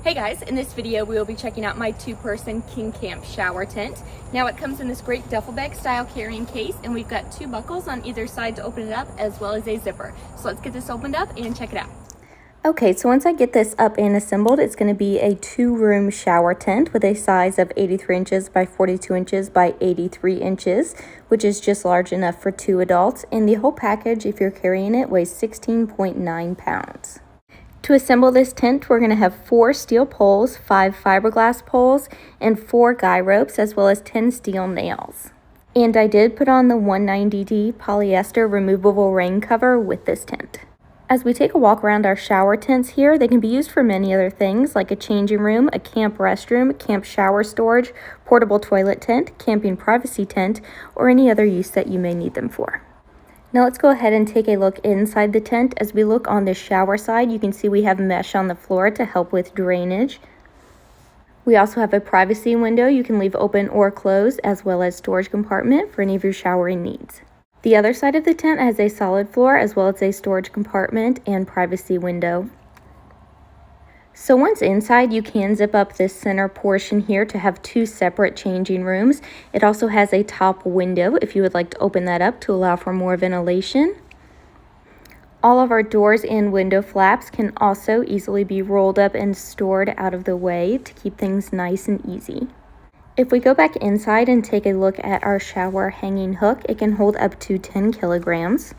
Hey guys, in this video we will be checking out my two-person KingCamp shower tent. Now it comes in this great duffel bag style carrying case, and we've got two buckles on either side to open it up, as well as a zipper. So let's get this opened up and check it out. Okay, so once I get this up and assembled, it's going to be a two-room shower tent with a size of 83 inches by 42 inches by 83 inches, which is just large enough for two adults. And the whole package, if you're carrying it, weighs 16.9 pounds. To assemble this tent, we're going to have 4 steel poles, 5 fiberglass poles, and 4 guy ropes, as well as 10 steel nails. And I did put on the 190D polyester removable rain cover with this tent. As we take a walk around our shower tents here, they can be used for many other things like a changing room, a camp restroom, camp shower storage, portable toilet tent, camping privacy tent, or any other use that you may need them for. Now let's go ahead and take a look inside the tent. As we look on the shower side, you can see we have mesh on the floor to help with drainage. We also have a privacy window you can leave open or closed, as well as storage compartment for any of your showering needs. The other side of the tent has a solid floor as well as a storage compartment and privacy window. So once inside, you can zip up this center portion here to have 2 separate changing rooms. It also has a top window if you would like to open that up to allow for more ventilation. All of our doors and window flaps can also easily be rolled up and stored out of the way to keep things nice and easy. If we go back inside and take a look at our shower hanging hook, it can hold up to 10 kilograms.